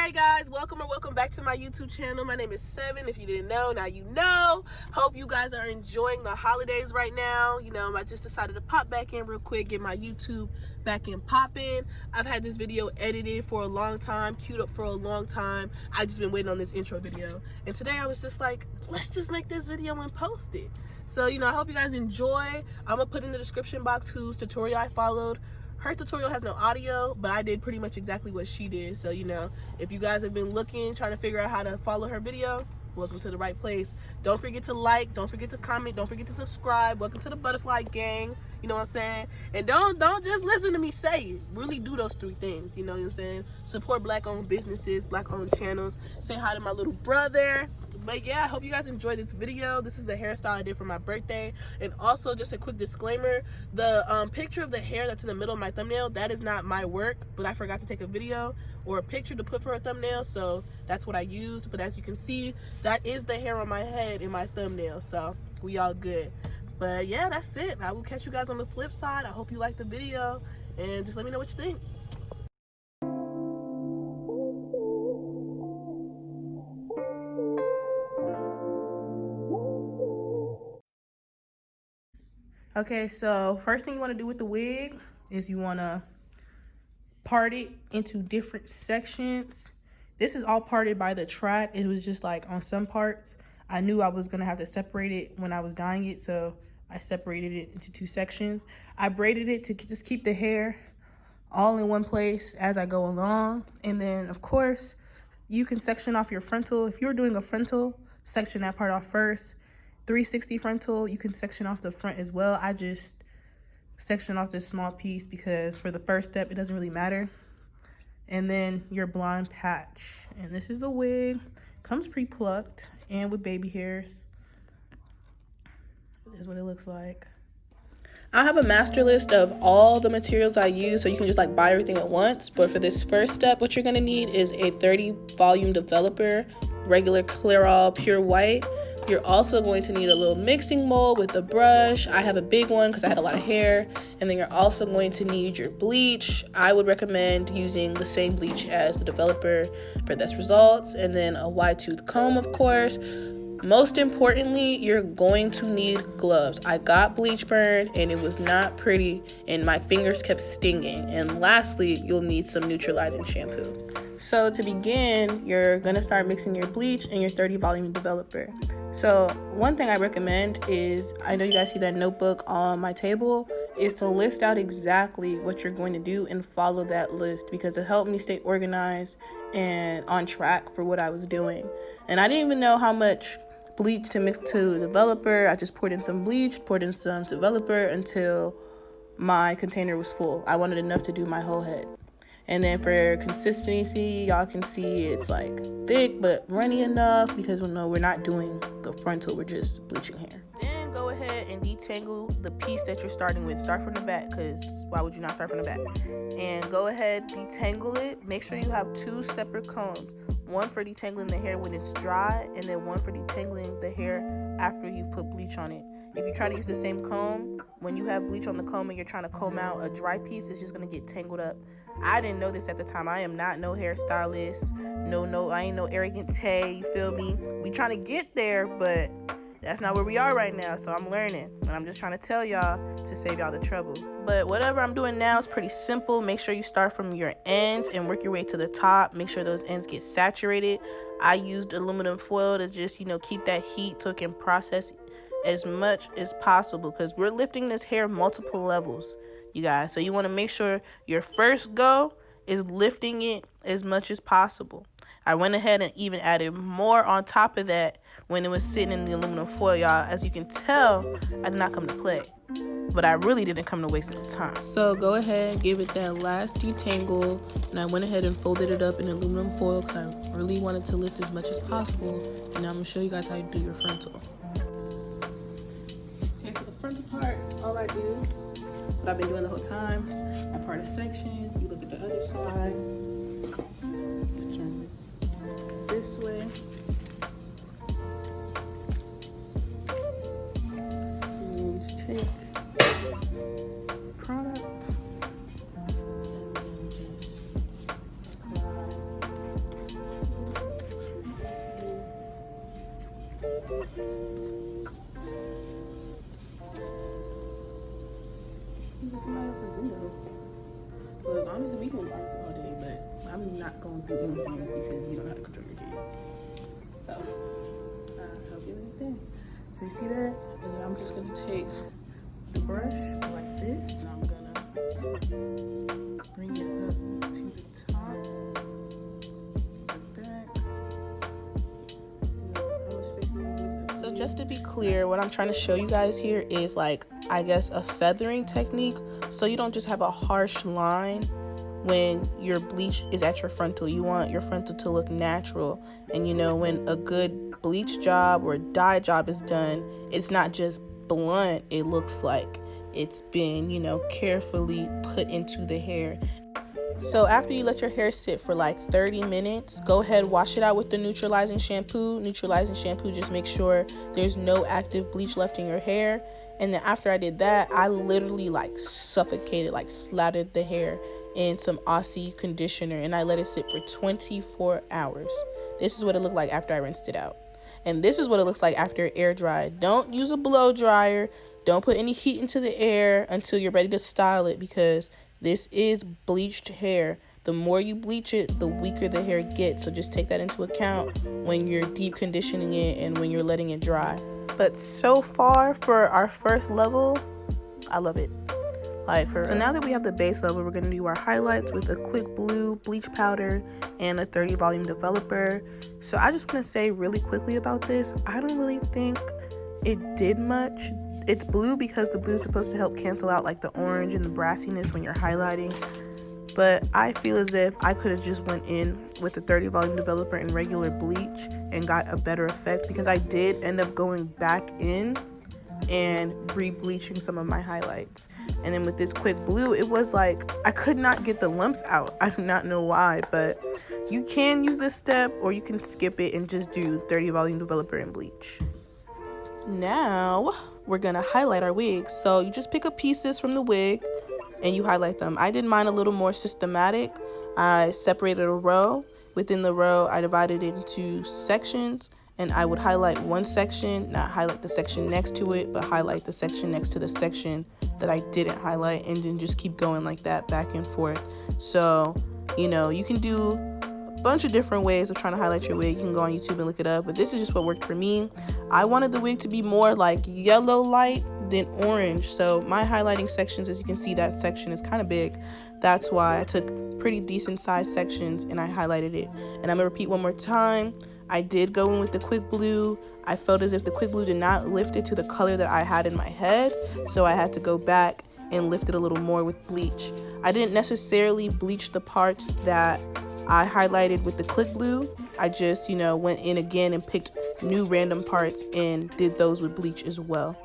Hey guys, welcome back to my YouTube channel. My name is Seven. If you didn't know, now you know. Hope you guys are enjoying the holidays right now. You know, I just decided to pop back in real quick, get my YouTube back in popping. I've had this video edited for a long time, queued up for a long time. I just been waiting on this intro video. And today I was just like, let's just make this video and post it. So, you know, I hope you guys enjoy. I'm gonna put in the description box whose tutorial I followed. Her tutorial has no audio, but I did pretty much exactly what she did. So, you know, if you guys have been looking, trying to figure out how to follow her video, welcome to the right place. Don't forget to like, don't forget to comment, don't forget to subscribe. Welcome to the butterfly gang. You know what I'm saying? And don't just listen to me say it. Really do those three things. You know what I'm saying? Support black-owned businesses, black-owned channels. Say hi to my little brother. But yeah, I hope you guys enjoyed this video. This is the hairstyle I did for my birthday. And also, just a quick disclaimer, the picture of the hair that's in the middle of my thumbnail, that is not my work, but I forgot to take a video or a picture to put for a thumbnail, so that's what I used. But as you can see, that is the hair on my head in my thumbnail, so we all good. But yeah, that's it. I will catch you guys on the flip side. I hope you liked the video, and just let me know what you think. Okay, so first thing you want to do with the wig is you want to part it into different sections. This is all parted by the track. It was just like on some parts, I knew I was going to have to separate it when I was dyeing it, so I separated it into two sections. I braided it to just keep the hair all in one place as I go along. And then, of course, you can section off your frontal. If you're doing a frontal, section that part off first. 360 frontal, you can section off the front as well. I just section off this small piece because for the first step, it doesn't really matter. And then your blonde patch. And this is the wig. Comes pre-plucked and with baby hairs. This is what it looks like. I have a master list of all the materials I use, so you can just like buy everything at once. But for this first step, what you're gonna need is a 30 volume developer, regular Clairol pure white. You're also going to need a little mixing bowl with a brush. I have a big one because I had a lot of hair. And then you're also going to need your bleach. I would recommend using the same bleach as the developer for best results. And then a wide tooth comb, of course. Most importantly, you're going to need gloves. I got bleach burn and it was not pretty and my fingers kept stinging. And lastly, you'll need some neutralizing shampoo. So to begin, you're gonna start mixing your bleach and your 30 volume developer. So one thing I recommend is, I know you guys see that notebook on my table, is to list out exactly what you're going to do and follow that list, because it helped me stay organized and on track for what I was doing. And I didn't even know how much bleach to mix to the developer. I just poured in some bleach, poured in some developer until my container was full. I wanted enough to do my whole head. And then for consistency, y'all can see it's like thick but runny enough, because no, we're not doing the frontal, we're just bleaching hair. Then go ahead and detangle the piece that you're starting with. Start from the back, because why would you not start from the back? And go ahead, detangle it. Make sure you have two separate combs. One for detangling the hair when it's dry, and then one for detangling the hair after you've put bleach on it. If you try to use the same comb, when you have bleach on the comb and you're trying to comb out a dry piece, it's just gonna get tangled up. I didn't know this at the time. I am not no hairstylist. No, I ain't no arrogant Tay, you feel me? We trying to get there, but that's not where we are right now, so I'm learning. And I'm just trying to tell y'all to save y'all the trouble. But whatever I'm doing now is pretty simple. Make sure you start from your ends and work your way to the top. Make sure those ends get saturated. I used aluminum foil to just, you know, keep that heat so it can process as much as possible, because we're lifting this hair multiple levels, you guys. So you want to make sure your first go is lifting it as much as possible. I went ahead and even added more on top of that when it was sitting in the aluminum foil, y'all. As you can tell, I did not come to play, but I really didn't come to waste no time. So go ahead, give it that last detangle, and I went ahead and folded it up in aluminum foil because I really wanted to lift as much as possible. And now I'm gonna show you guys how you do your frontal. Okay, so the frontal part, all I do, what I've been doing the whole time, I part a section, you look at the other side, just turn this way. And just take product and then just apply Somebody else's window. Look, honestly, we can walk all day, but I'm not going to do anything because you don't have to control your kids. So, I hope you understand. So you see that? And then I'm just going to take the brush like this. And I'm going to bring it up to the top, the back. How much space do you need? So just to be clear, what I'm trying to show you guys here is like, I guess, a feathering technique. So you don't just have a harsh line when your bleach is at your frontal. You want your frontal to look natural. And you know, when a good bleach job or dye job is done, it's not just blunt. It looks like it's been, you know, carefully put into the hair. So after you let your hair sit for like 30 minutes, go ahead, wash it out with the neutralizing shampoo. Neutralizing shampoo just makes sure there's no active bleach left in your hair. And then after I did that, I literally like suffocated, like slathered the hair in some Aussie conditioner, and I let it sit for 24 hours. This is what it looked like after I rinsed it out. And this is what it looks like after air dried. Don't use a blow dryer. Don't put any heat into the air until you're ready to style it, because this is bleached hair. The more you bleach it, the weaker the hair gets. So just take that into account when you're deep conditioning it and when you're letting it dry. But so far for our first level, I love it. So now that we have the base level, we're going to do our highlights with a quick blue bleach powder and a 30 volume developer. So I just want to say really quickly about this, I don't really think it did much. It's blue because the blue is supposed to help cancel out like the orange and the brassiness when you're highlighting. But I feel as if I could have just went in with the 30 volume developer and regular bleach and got a better effect, because I did end up going back in and re-bleaching some of my highlights. And then with this quick blue, it was like I could not get the lumps out. I do not know why, but you can use this step or you can skip it and just do 30 volume developer and bleach. Now we're gonna highlight our wigs. So you just pick up pieces from the wig and you highlight them. I did mine a little more systematic. I separated a row. Within the row, I divided it into sections, and I would highlight one section, not highlight the section next to it, but highlight the section next to the section that I didn't highlight, and then just keep going like that back and forth. So, you know, you can do a bunch of different ways of trying to highlight your wig. You can go on YouTube and look it up, but this is just what worked for me. I wanted the wig to be more like yellow light than orange. So my highlighting sections, as you can see, that section is kind of big. That's why I took pretty decent sized sections and I highlighted it. And I'm gonna repeat one more time. I did go in with the quick blue. I felt as if the quick blue did not lift it to the color that I had in my head, so I had to go back and lift it a little more with bleach. I didn't necessarily bleach the parts that I highlighted with the quick blue. I just, you know, went in again and picked new random parts and did those with bleach as well.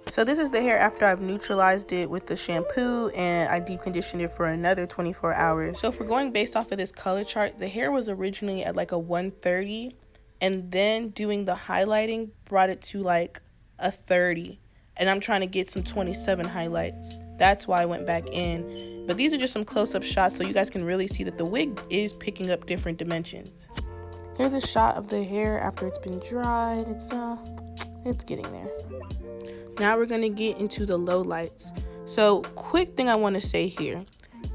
So this is the hair after I've neutralized it with the shampoo and I deep conditioned it for another 24 hours. So if we're going based off of this color chart, the hair was originally at like a 130, and then doing the highlighting brought it to like a 30. And I'm trying to get some 27 highlights. That's why I went back in. But these are just some close-up shots so you guys can really see that the wig is picking up different dimensions. Here's a shot of the hair after it's been dried. It's getting there. Now we're going to get into the low lights. So quick thing I want to say here.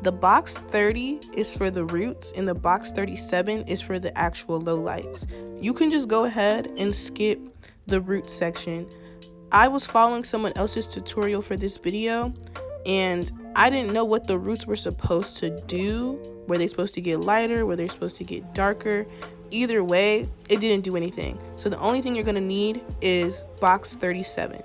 The box 30 is for the roots and the box 37 is for the actual low lights. You can just go ahead and skip the root section. I was following someone else's tutorial for this video and I didn't know what the roots were supposed to do. Were they supposed to get lighter? Were they supposed to get darker? Either way, it didn't do anything. So the only thing you're going to need is box 37.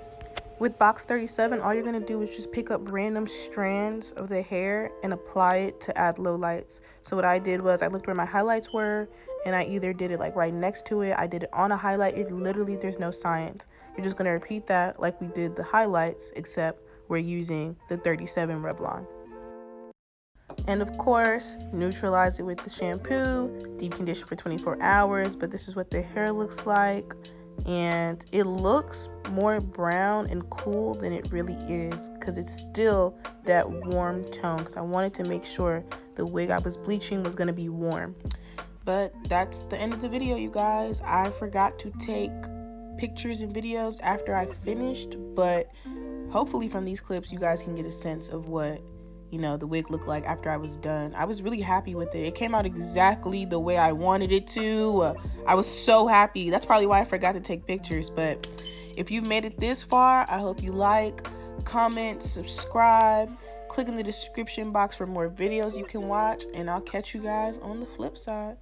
With box 37, all you're going to do is just pick up random strands of the hair and apply it to add low lights. So what I did was I looked where my highlights were and I either did it like right next to it, I did it on a highlight. It literally, there's no science. You're just going to repeat that like we did the highlights, except we're using the 37 Revlon. And of course, neutralize it with the shampoo, deep condition for 24 hours, but this is what the hair looks like. And it looks more brown and cool than it really is because it's still that warm tone, because I wanted to make sure the wig I was bleaching was going to be warm. But that's the end of the video, you guys. I forgot to take pictures and videos after I finished, but hopefully from these clips you guys can get a sense of what, you know, the wig looked like after I was done. I was really happy with it. It came out exactly the way I wanted it to. I was so happy. That's probably why I forgot to take pictures. But if you've made it this far, I hope you like, comment, subscribe, click in the description box for more videos you can watch, and I'll catch you guys on the flip side.